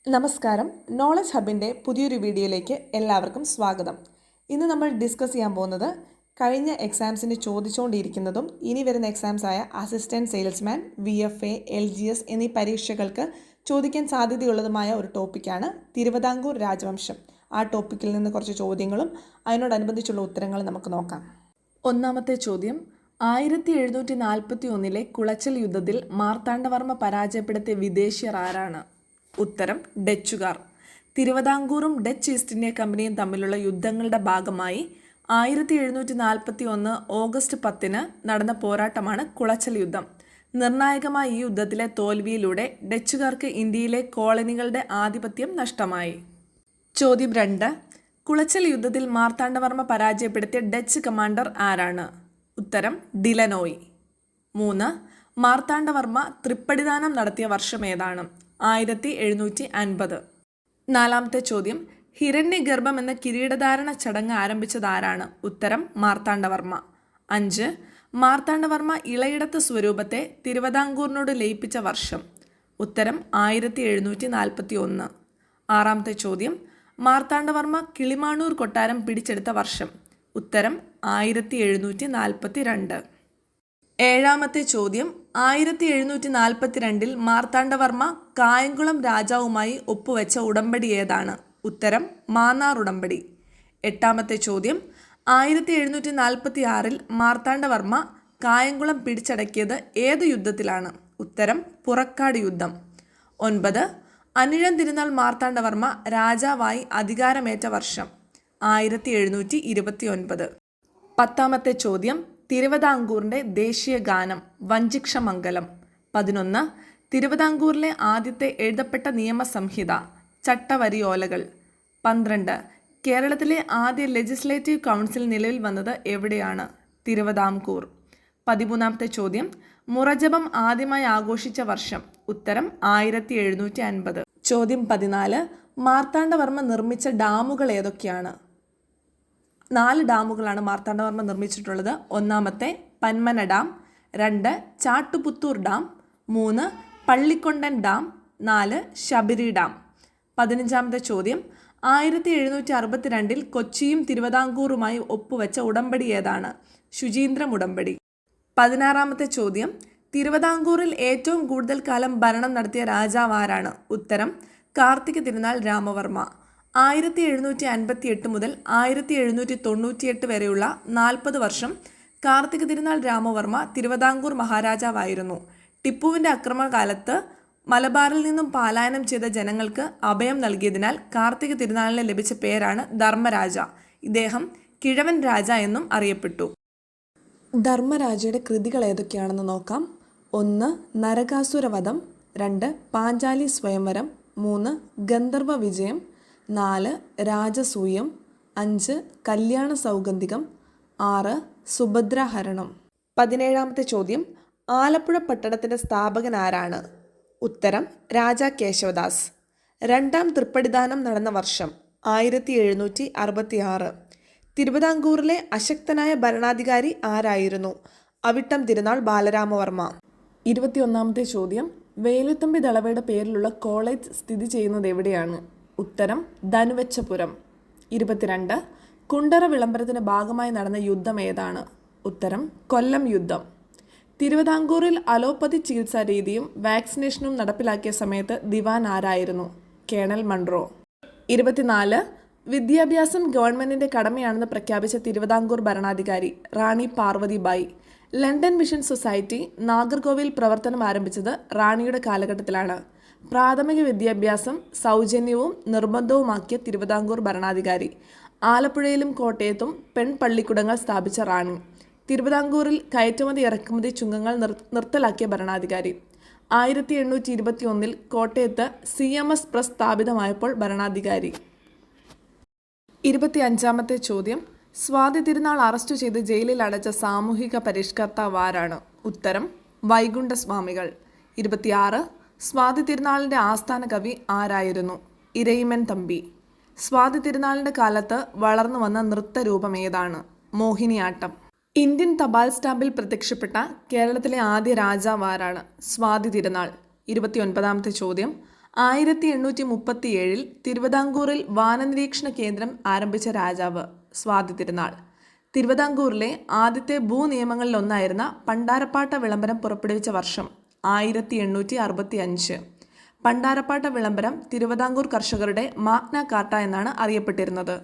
നമസ്കാരം. നോളജ് ഹബിൻ്റെ പുതിയൊരു വീഡിയോയിലേക്ക് എല്ലാവർക്കും സ്വാഗതം. ഇന്ന് നമ്മൾ ഡിസ്കസ് ചെയ്യാൻ പോകുന്നത് കഴിഞ്ഞ എക്സാംസിന് ചോദിച്ചുകൊണ്ടിരിക്കുന്നതും ഇനി വരുന്ന എക്സാംസായ അസിസ്റ്റൻറ്റ് സെയിൽസ്മാൻ, VFA, LGS എന്നീ പരീക്ഷകൾക്ക് ചോദിക്കാൻ സാധ്യതയുള്ളതുമായ ഒരു ടോപ്പിക്കാണ് തിരുവിതാംകൂർ രാജവംശം. ആ ടോപ്പിക്കിൽ നിന്ന് കുറച്ച് ചോദ്യങ്ങളും അതിനോടനുബന്ധിച്ചുള്ള ഉത്തരങ്ങളും നമുക്ക് നോക്കാം. ഒന്നാമത്തെ ചോദ്യം, 1741 കുളച്ചൽ യുദ്ധത്തിൽ മാർത്താണ്ഡവർമ്മ പരാജയപ്പെടുത്തിയ വിദേശിയർ ആരാണ്? ഉത്തരം ഡച്ചുകാർ. തിരുവിതാംകൂറും ഡച്ച് ഈസ്റ്റ് ഇന്ത്യ കമ്പനിയും തമ്മിലുള്ള യുദ്ധങ്ങളുടെ ഭാഗമായി 1741 ഓഗസ്റ്റ് 10 നടന്ന പോരാട്ടമാണ് കുളച്ചൽ യുദ്ധം. നിർണായകമായ ഈ യുദ്ധത്തിലെ തോൽവിയിലൂടെ ഡച്ചുകാർക്ക് ഇന്ത്യയിലെ കോളനികളുടെ ആധിപത്യം നഷ്ടമായി. ചോദ്യം 2, കുളച്ചൽ യുദ്ധത്തിൽ മാർത്താണ്ഡവർമ്മ പരാജയപ്പെടുത്തിയ ഡച്ച് കമാൻഡർ ആരാണ്? ഉത്തരം ഡിലനോയ്. 3, മാർത്താണ്ഡവർമ്മ തൃപ്പടിദാനം നടത്തിയ വർഷം ഏതാണ്? 1750. നാലാമത്തെ ചോദ്യം, ഹിരണ്യഗർഭം എന്ന കിരീടധാരണ ചടങ്ങ് ആരംഭിച്ചത് ആരാണ്? ഉത്തരം മാർത്താണ്ഡവർമ്മ. 5, മാർത്താണ്ഡവർമ്മ ഇളയിടത്ത് സ്വരൂപത്തെ തിരുവിതാംകൂറിനോട് ലയിപ്പിച്ച വർഷം? ഉത്തരം 1741. ആറാമത്തെ ചോദ്യം, മാർത്താണ്ഡവർമ്മ കിളിമാണൂർ കൊട്ടാരം പിടിച്ചെടുത്ത വർഷം? ഉത്തരം 1742. ഏഴാമത്തെ ചോദ്യം, 1742 മാർത്താണ്ഡവർമ്മ കായംകുളം രാജാവുമായി ഒപ്പുവെച്ച ഉടമ്പടി ഏതാണ്? ഉത്തരം മാന്നാർ ഉടമ്പടി. എട്ടാമത്തെ ചോദ്യം, 1746 മാർത്താണ്ഡവർമ്മ കായംകുളം പിടിച്ചടക്കിയത് ഏത് യുദ്ധത്തിലാണ്? ഉത്തരം പുറക്കാട് യുദ്ധം. 9, അനിഴം തിരുനാൾ മാർത്താണ്ഡവർമ്മ രാജാവായി അധികാരമേറ്റ വർഷം? 1729. പത്താമത്തെ ചോദ്യം, തിരുവിതാംകൂറിൻ്റെ ദേശീയ ഗാനം വഞ്ചിക്ഷമംഗലം. 11, തിരുവിതാംകൂറിലെ ആദ്യത്തെ എഴുതപ്പെട്ട നിയമസംഹിത ചട്ടവരിയോലകൾ. 12, കേരളത്തിലെ ആദ്യ ലെജിസ്ലേറ്റീവ് കൗൺസിൽ നിലവിൽ വന്നത് എവിടെയാണ്? തിരുവിതാംകൂർ. 13ാമത്തെ ചോദ്യം, മുറജപം ആദ്യമായി ആഘോഷിച്ച വർഷം? ഉത്തരം 1750. ചോദ്യം 14, മാർത്താണ്ഡവർമ്മ നിർമ്മിച്ച ഡാമുകൾ ഏതൊക്കെയാണ്? 4 ഡാമുകളാണ് മാർത്താണ്ഡവർമ്മ നിർമ്മിച്ചിട്ടുള്ളത്. ഒന്നാമത്തെ Panmana dam, 2 Chattuputhur dam, 3 Pallikondan dam, 4 Sabari dam. 15ാമത്തെ ചോദ്യം, 1762 കൊച്ചിയും തിരുവിതാംകൂറുമായി ഒപ്പുവെച്ച ഉടമ്പടി ഏതാണ്? ശുചീന്ദ്രം ഉടമ്പടി. 16ാമത്തെ ചോദ്യം, തിരുവിതാംകൂറിൽ ഏറ്റവും കൂടുതൽ കാലം ഭരണം നടത്തിയ രാജാവ് ആരാണ്? ഉത്തരം കാർത്തിക തിരുനാൾ രാമവർമ്മ. 1758 മുതൽ 1798 വരെയുള്ള 40 വർഷം കാർത്തിക തിരുനാൾ രാമവർമ്മ തിരുവിതാംകൂർ മഹാരാജാവായിരുന്നു. ടിപ്പുവിൻ്റെ അക്രമകാലത്ത് മലബാറിൽ നിന്നും പലായനം ചെയ്ത ജനങ്ങൾക്ക് അഭയം നൽകിയതിനാൽ കാർത്തിക തിരുനാളിന് ലഭിച്ച പേരാണ് ധർമ്മരാജ. ഇദ്ദേഹം കിഴവൻ രാജ എന്നും അറിയപ്പെട്ടു. ധർമ്മരാജയുടെ കൃതികൾ ഏതൊക്കെയാണെന്ന് നോക്കാം. 1 നരകാസുരവധം, 2 പാഞ്ചാലി സ്വയംവരം, 3 ഗന്ധർവ വിജയം, 4 രാജസൂയം, 5 കല്യാണ സൗഗന്ധികം, 6 സുഭദ്രാഹരണം. 17ാമത്തെ ചോദ്യം, ആലപ്പുഴ പട്ടണത്തിൻ്റെ സ്ഥാപകൻ ആരാണ്? ഉത്തരം രാജാ കേശവദാസ്. 2ാം തൃപ്പടിദാനം നടന്ന വർഷം? 1766. തിരുവിതാംകൂറിലെ അശക്തനായ ഭരണാധികാരി ആരായിരുന്നു? അവിട്ടം തിരുനാൾ ബാലരാമവർമ്മ. 21ാമത്തെ ചോദ്യം, വേലുത്തമ്പി ദളവയുടെ പേരിലുള്ള കോളേജ് സ്ഥിതി ചെയ്യുന്നത് എവിടെയാണ്? ഉത്തരം ധനുവച്ചപുരം. 22, കുണ്ടറ വിളംബരത്തിന് ഭാഗമായി നടന്ന യുദ്ധം ഏതാണ്? ഉത്തരം കൊല്ലം യുദ്ധം. തിരുവിതാംകൂറിൽ അലോപ്പതി ചികിത്സാ രീതിയും വാക്സിനേഷനും നടപ്പിലാക്കിയ സമയത്ത് ദിവാൻ ആരായിരുന്നു? Colonel Munro. 24, വിദ്യാഭ്യാസം ഗവൺമെൻറ്റിൻ്റെ കടമയാണെന്ന് പ്രഖ്യാപിച്ച തിരുവിതാംകൂർ ഭരണാധികാരി? റാണി പാർവതി ബായി. ലണ്ടൻ മിഷൻ സൊസൈറ്റി നാഗർകോവിൽ പ്രവർത്തനം ആരംഭിച്ചത് റാണിയുടെ കാലഘട്ടത്തിലാണ്. പ്രാഥമിക വിദ്യാഭ്യാസം സൗജന്യവും നിർബന്ധവുമാക്കിയ തിരുവിതാംകൂർ ഭരണാധികാരി? ആലപ്പുഴയിലും കോട്ടയത്തും പെൺപള്ളിക്കുടങ്ങൾ സ്ഥാപിച്ച റാണി. തിരുവിതാംകൂറിൽ കയറ്റുമതി ഇറക്കുമതി ചുങ്കങ്ങൾ നിർത്തലാക്കിയ ഭരണാധികാരി? 1821 കോട്ടയത്ത് CMS പ്രസ് സ്ഥാപിതമായപ്പോൾ ഭരണാധികാരി? 25ാമത്തെ ചോദ്യം, സ്വാതി തിരുനാൾ അറസ്റ്റ് ചെയ്ത് ജയിലിൽ അടച്ച സാമൂഹിക പരിഷ്കർത്താവ് ആരാണ്? ഉത്തരം വൈകുണ്ഠസ്വാമികൾ. 26, സ്വാതി തിരുനാളിൻ്റെ ആസ്ഥാന കവി ആരായിരുന്നു? ഇരയിമൻ തമ്പി. സ്വാതി തിരുനാളിൻ്റെ കാലത്ത് വളർന്നു വന്ന നൃത്തരൂപം ഏതാണ്? മോഹിനിയാട്ടം. ഇന്ത്യൻ തപാൽ സ്റ്റാമ്പിൽ പ്രത്യക്ഷപ്പെട്ട കേരളത്തിലെ ആദ്യ രാജാവ് ആരാണ്? സ്വാതി തിരുനാൾ. 29ാമത്തെ ചോദ്യം, 1837 തിരുവിതാംകൂറിൽ വാനനിരീക്ഷണ കേന്ദ്രം ആരംഭിച്ച രാജാവ് സ്വാതി തിരുനാൾ. തിരുവിതാംകൂറിലെ ആദ്യത്തെ ഭൂനിയമങ്ങളിലൊന്നായിരുന്ന പണ്ടാരപ്പാട്ട വിളംബരം പുറപ്പെടുവിച്ച വർഷം 1865. പണ്ടാരപ്പാട്ട വിളംബരം തിരുവിതാംകൂർ കർഷകരുടെ മാഗ്ന കാർട്ട എന്നാണ് അറിയപ്പെട്ടിരുന്നത്.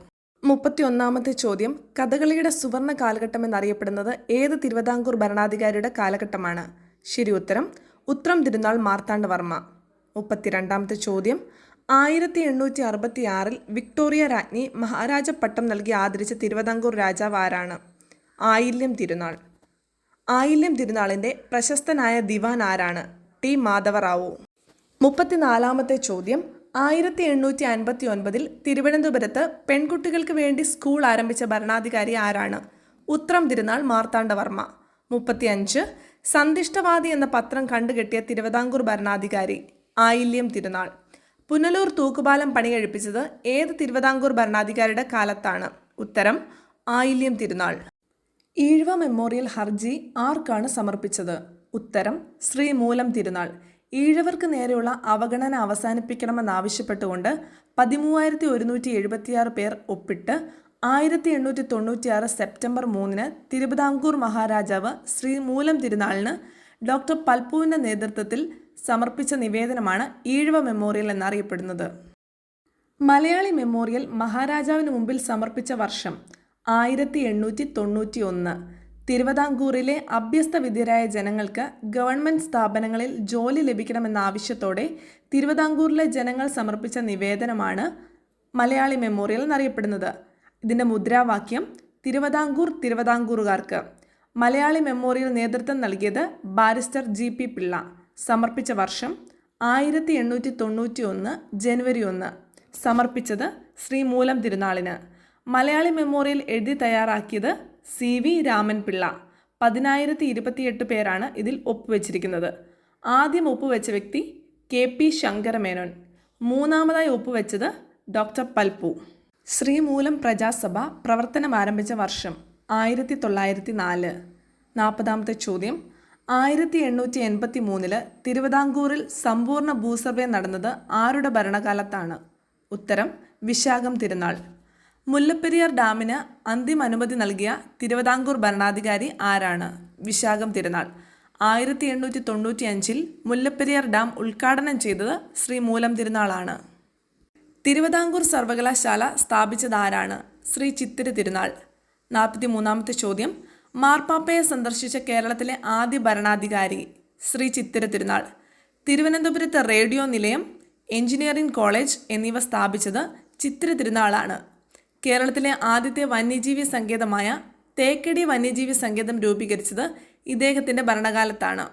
31ാമത്തെ ചോദ്യം, കഥകളിയുടെ സുവർണ കാലഘട്ടം എന്നറിയപ്പെടുന്നത് ഏത് തിരുവിതാംകൂർ ഭരണാധികാരിയുടെ കാലഘട്ടമാണ്? ശരി ഉത്തരം ഉത്രം തിരുനാൾ മാർത്താണ്ഡവർമ്മ. 32ാമത്തെ ചോദ്യം, 1866 വിക്ടോറിയ രാജ്ഞി മഹാരാജ പട്ടം നൽകി ആദരിച്ച തിരുവിതാംകൂർ രാജാവ് ആരാണ്? ആയില്യം തിരുനാൾ. ആയില്യം തിരുനാളിൻ്റെ പ്രശസ്തനായ ദിവാൻ ആരാണ്? ടി മാധവറാവു. 34ാമത്തെ ചോദ്യം, 1859 തിരുവനന്തപുരത്ത് പെൺകുട്ടികൾക്ക് വേണ്ടി സ്കൂൾ ആരംഭിച്ച ഭരണാധികാരി ആരാണ്? ഉത്രം തിരുനാൾ മാർത്താണ്ഡവർമ്മ. 35 സന്ദിഷ്ടവാദി എന്ന പത്രം കണ്ടുകെട്ടിയ തിരുവിതാംകൂർ ഭരണാധികാരി? ആയില്യം തിരുനാൾ. പുനലൂർ തൂക്കുപാലം പണികഴിപ്പിച്ചത് ഏത് തിരുവിതാംകൂർ ഭരണാധികാരിയുടെ കാലത്താണ്? ഉത്തരം ആയില്യം തിരുനാൾ. ഈഴവ മെമ്മോറിയൽ ഹർജി ആർക്കാണ് സമർപ്പിച്ചത്? ഉത്തരം ശ്രീ മൂലം തിരുനാൾ. ഈഴവർക്ക് നേരെയുള്ള അവഗണന അവസാനിപ്പിക്കണമെന്നാവശ്യപ്പെട്ടുകൊണ്ട് 13,176 പേർ ഒപ്പിട്ട് 1896 സെപ്റ്റംബർ 3 തിരുവിതാംകൂർ മഹാരാജാവ് ശ്രീ മൂലം തിരുനാളിന് ഡോക്ടർ പൽപ്പുവിൻ്റെ നേതൃത്വത്തിൽ സമർപ്പിച്ച നിവേദനമാണ് ഈഴവ മെമ്മോറിയൽ എന്നറിയപ്പെടുന്നത്. മലയാളി മെമ്മോറിയൽ മഹാരാജാവിന് മുമ്പിൽ സമർപ്പിച്ച വർഷം 1891. തിരുവിതാംകൂറിലെ അഭ്യസ്ത വിദ്യരായ ജനങ്ങൾക്ക് ഗവൺമെൻറ് സ്ഥാപനങ്ങളിൽ ജോലി ലഭിക്കണമെന്ന ആവശ്യത്തോടെ തിരുവിതാംകൂറിലെ ജനങ്ങൾ സമർപ്പിച്ച നിവേദനമാണ് മലയാളി മെമ്മോറിയൽ എന്നറിയപ്പെടുന്നത്. ഇതിൻ്റെ മുദ്രാവാക്യം തിരുവിതാംകൂർ തിരുവിതാംകൂറുകാർക്ക്. മലയാളി മെമ്മോറിയൽ നേതൃത്വം നൽകിയത് ബാരിസ്റ്റർ GP പിള്ള. സമർപ്പിച്ച വർഷം 1891 ജനുവരി 1. സമർപ്പിച്ചത് ശ്രീ മൂലം തിരുനാളിന്. മലയാളി മെമ്മോറിയൽ എഴുതി തയ്യാറാക്കിയത് CV രാമൻപിള്ള. 10,028 പേരാണ് ഇതിൽ ഒപ്പുവെച്ചിരിക്കുന്നത്. ആദ്യം ഒപ്പുവെച്ച വ്യക്തി KP ശങ്കരമേനോൻ. മൂന്നാമതായി ഒപ്പുവെച്ചത് ഡോക്ടർ പൽപ്പു. ശ്രീമൂലം പ്രജാസഭ പ്രവർത്തനം ആരംഭിച്ച വർഷം 1904. 40ാമത്തെ ചോദ്യം, 1883 തിരുവിതാംകൂറിൽ സമ്പൂർണ്ണ ഭൂസർവേ നടന്നത് ആരുടെ ഭരണകാലത്താണ്? ഉത്തരം വിശാഖം തിരുനാൾ. മുല്ലപ്പെരിയാർ ഡാമിന് അന്തിമ അനുമതി നൽകിയ തിരുവിതാംകൂർ ഭരണാധികാരി ആരാണ്? വിശാഖം തിരുനാൾ. 1895 മുല്ലപ്പെരിയാർ ഡാം ഉദ്ഘാടനം ചെയ്തത് ശ്രീ മൂലം തിരുനാളാണ്. തിരുവിതാംകൂർ സർവകലാശാല സ്ഥാപിച്ചത് ആരാണ്? ശ്രീ ചിത്തിര തിരുനാൾ. 43ാമത്തെ ചോദ്യം, മാർപ്പാപ്പയെ സന്ദർശിച്ച കേരളത്തിലെ ആദ്യ ഭരണാധികാരി? ശ്രീ ചിത്തിര തിരുനാൾ. തിരുവനന്തപുരത്ത് റേഡിയോ നിലയം, എഞ്ചിനീയറിംഗ് കോളേജ് എന്നിവ സ്ഥാപിച്ചത് ചിത്തിര തിരുനാളാണ്. കേരളത്തിലെ ആദ്യത്തെ വന്യജീവി സങ്കേതമായ തേക്കടി വന്യജീവി സങ്കേതം രൂപീകരിച്ചത് ഇദ്ദേഹത്തിൻ്റെ ഭരണകാലത്താണ്.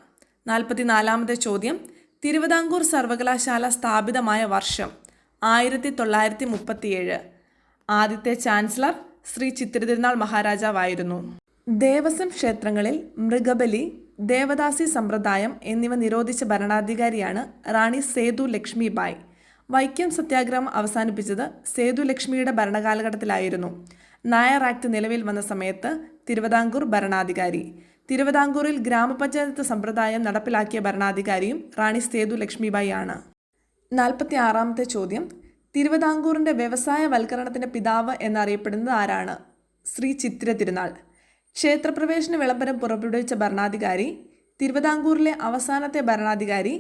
44ാമത്തെ ചോദ്യം, തിരുവിതാംകൂർ സർവകലാശാല സ്ഥാപിതമായ വർഷം 1937. ആദ്യത്തെ ചാൻസലർ ശ്രീ ചിത്തിര തിരുനാൾ മഹാരാജാവായിരുന്നു. ദേവസ്വം ക്ഷേത്രങ്ങളിൽ മൃഗബലി, ദേവദാസി സമ്പ്രദായം എന്നിവ നിരോധിച്ച ഭരണാധികാരിയാണ് റാണി സേതു ലക്ഷ്മിബായി. വൈക്കം സത്യാഗ്രഹം അവസാനിപ്പിച്ചത് സേതു ലക്ഷ്മിയുടെ ഭരണകാലഘട്ടത്തിലായിരുന്നു. നായർ ആക്ട് നിലവിൽ വന്ന സമയത്ത് തിരുവിതാംകൂർ ഭരണാധികാരി. തിരുവിതാംകൂറിൽ ഗ്രാമപഞ്ചായത്ത് സമ്പ്രദായം നടപ്പിലാക്കിയ ഭരണാധികാരിയും റാണി സേതു ലക്ഷ്മിബായി ആണ്. 46ാമത്തെ ചോദ്യം, തിരുവിതാംകൂറിൻ്റെ വ്യവസായവൽക്കരണത്തിൻ്റെ പിതാവ് എന്നറിയപ്പെടുന്നത് ആരാണ്? ശ്രീ ചിത്തിര തിരുനാൾ. ക്ഷേത്രപ്രവേശന വിളംബരം പുറപ്പെടുവിച്ച ഭരണാധികാരി? തിരുവിതാംകൂറിലെ അവസാനത്തെ ഭരണാധികാരി?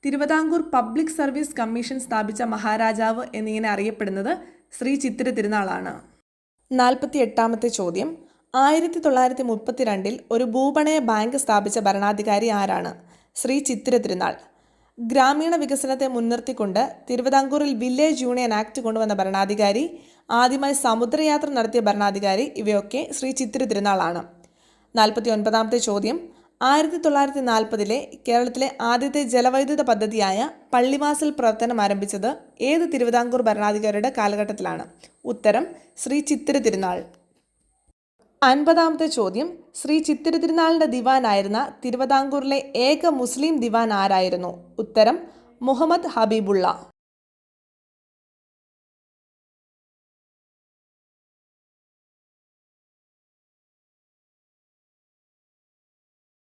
തിരുവിതാംകൂർ പബ്ലിക് സർവീസ് കമ്മീഷൻ സ്ഥാപിച്ച മഹാരാജാവ് എന്നിങ്ങനെ അറിയപ്പെടുന്നത് ശ്രീ ചിത്തിര തിരുനാളാണ്. 48ാമത്തെ ചോദ്യം, 1932 ഒരു ഭൂപണയ ബാങ്ക് സ്ഥാപിച്ച ഭരണാധികാരി ആരാണ്? ശ്രീ ചിത്തിര തിരുനാൾ. ഗ്രാമീണ വികസനത്തെ മുൻനിർത്തിക്കൊണ്ട് തിരുവിതാംകൂറിൽ വില്ലേജ് യൂണിയൻ ആക്ട് കൊണ്ടുവന്ന ഭരണാധികാരി, ആദ്യമായി സമുദ്രയാത്ര നടത്തിയ ഭരണാധികാരി, ഇവയൊക്കെ ശ്രീ ചിത്തിര തിരുനാളാണ്. 49ാമത്തെ ചോദ്യം, 1940 കേരളത്തിലെ ആദ്യത്തെ ജലവൈദ്യുത പദ്ധതിയായ പള്ളിവാസൽ പ്രവർത്തനം ആരംഭിച്ചത് ഏത് തിരുവിതാംകൂർ ഭരണാധികാരിയുടെ കാലഘട്ടത്തിലാണ്? ഉത്തരം ശ്രീ ചിത്തിര തിരുനാൾ. 50ാമത്തെ ചോദ്യം, ശ്രീ ചിത്തിര തിരുനാളിൻ്റെ ദിവാനായിരുന്ന തിരുവിതാംകൂറിലെ ഏക മുസ്ലിം ദിവാൻ ആരായിരുന്നു? ഉത്തരം മുഹമ്മദ് ഹബീബുള്ള.